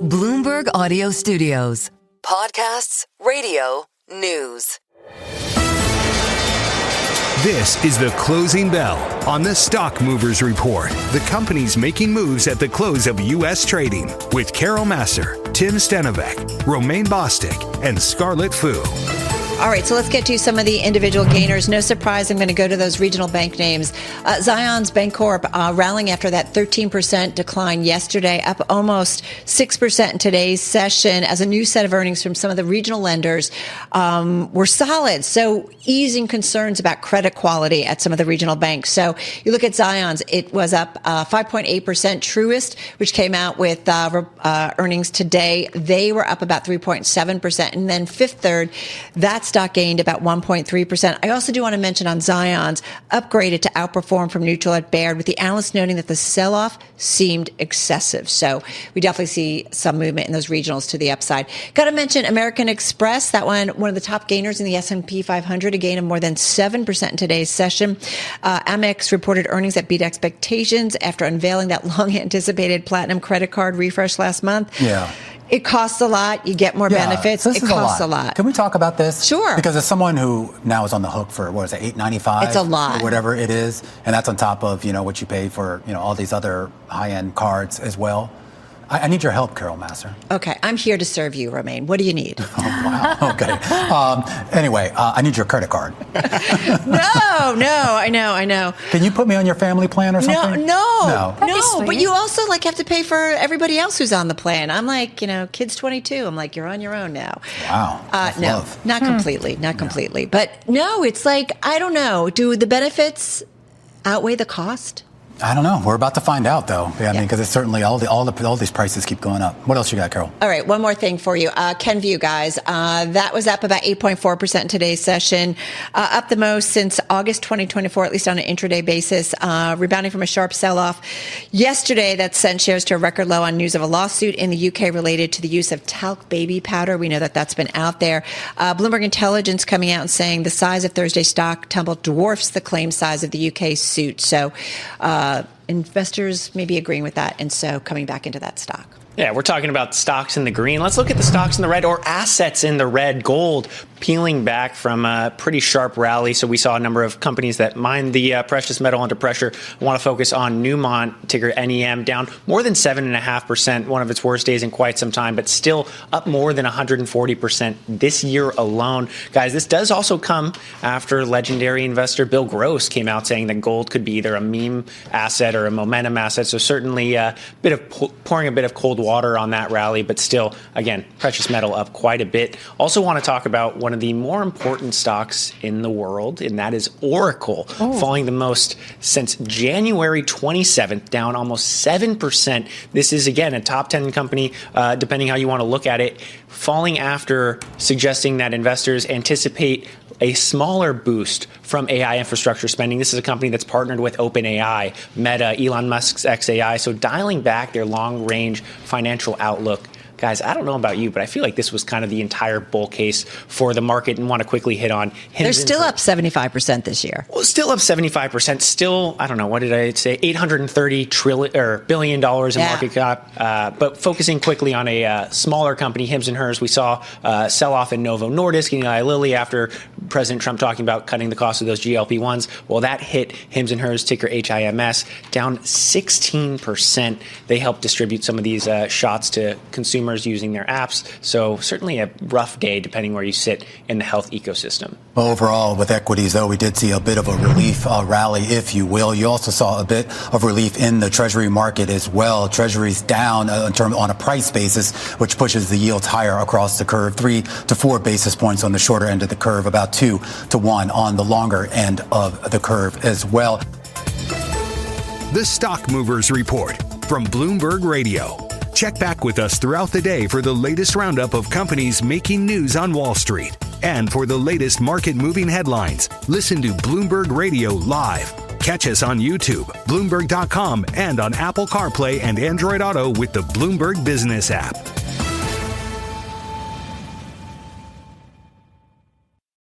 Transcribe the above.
Bloomberg Audio Studios. Podcasts, radio, news. This is the Closing Bell on the Stock Movers Report. The companies making moves at the close of U.S. trading with Carol Massar, Tim Stenovec, Romaine Bostick, and Scarlett Fu. All right, so let's get to some of the individual gainers. No surprise, I'm going to go to those regional bank names. Zions Bancorp rallying after that 13% decline yesterday, up almost 6% in today's session as a new set of earnings from some of the regional lenders were solid. So easing concerns about credit quality at some of the regional banks. So you look at Zions, it was up 5.8%. Truist, which came out with earnings today, they were up about 3.7%. And then Fifth Third, that stock gained about 1.3%. I also do want to mention on Zions, upgraded to outperform from neutral at Baird, with the analysts noting that the sell-off seemed excessive. So we definitely see some movement in those regionals to the upside. Got to mention American Express, that one of the top gainers in the S&P 500, a gain of more than 7% in today's session. Amex reported earnings that beat expectations after unveiling that long-anticipated platinum credit card refresh last month. Yeah. It costs a lot. You get more benefits. It costs a lot. Can we talk about this? Sure. Because as someone who now is on the hook for, what is it, $8.95? It's a lot. Or whatever it is. And that's on top of, what you pay for, all these other high-end cards as well. I need your help, Carol Massar. Okay. I'm here to serve you, Romaine. What do you need? Oh, wow. Okay. Anyway, I need your credit card. No, I know. Can you put me on your family plan or something? No. But you also have to pay for everybody else who's on the plan. I'm like, kid's 22. I'm like, you're on your own now. Wow. No, not completely. But no, it's like, I don't know. Do the benefits outweigh the cost? I don't know. We're about to find out, though. I mean, because it's certainly all these prices keep going up. What else you got, Carol? All right, one more thing for you. Kenvue, guys, that was up about 8.4% in today's session, up the most since August 2024, at least on an intraday basis, rebounding from a sharp sell-off yesterday that sent shares to a record low on news of a lawsuit in the UK related to the use of talc baby powder. We know that that's been out there. Bloomberg Intelligence coming out and saying the size of Thursday's stock tumble dwarfs the claim size of the UK suit. So investors may be agreeing with that, and so coming back into that stock. Yeah, we're talking about stocks in the green. Let's look at the stocks in the red, or assets in the red. Gold peeling back from a pretty sharp rally. So we saw a number of companies that mine the precious metal under pressure. I want to focus on Newmont, ticker NEM, down more than 7.5%, one of its worst days in quite some time, but still up more than 140% this year alone. Guys, this does also come after legendary investor Bill Gross came out saying that gold could be either a meme asset or a momentum asset. So certainly pouring a bit of cold water on that rally, but still, again, precious metal up quite a bit. Also want to talk about one of the more important stocks in the world, and that is Oracle, falling the most since January 27th, down almost 7%. This is, again, a top 10 company, depending how you want to look at it, falling after suggesting that investors anticipate a smaller boost from AI infrastructure spending. This is a company that's partnered with OpenAI, Meta, Elon Musk's xAI, so dialing back their long-range financial outlook. Guys, I don't know about you, but I feel like this was kind of the entire bull case for the market, and want to quickly hit on. They're still up 75% this year. Well, still up 75%. Still, I don't know, what did I say? $830 billion in market cap. But focusing quickly on a smaller company, Hims & Hers, we saw sell-off in Novo Nordisk and Eli Lilly after President Trump talking about cutting the cost of those GLP-1s. Well, that hit Hims & Hers, ticker HIMS, down 16%. They helped distribute some of these shots to consumers using their apps. So certainly a rough day depending where you sit in the health ecosystem. Well, overall, with equities, though, we did see a bit of a relief rally, if you will. You also saw a bit of relief in the Treasury market as well. Treasuries down on a price basis, which pushes the yields higher across the curve, 3 to 4 basis points on the shorter end of the curve, about 2 to 1 on the longer end of the curve as well. The Stock Movers Report from Bloomberg Radio. Check back with us throughout the day for the latest roundup of companies making news on Wall Street. And for the latest market-moving headlines, listen to Bloomberg Radio live. Catch us on YouTube, Bloomberg.com, and on Apple CarPlay and Android Auto with the Bloomberg Business app.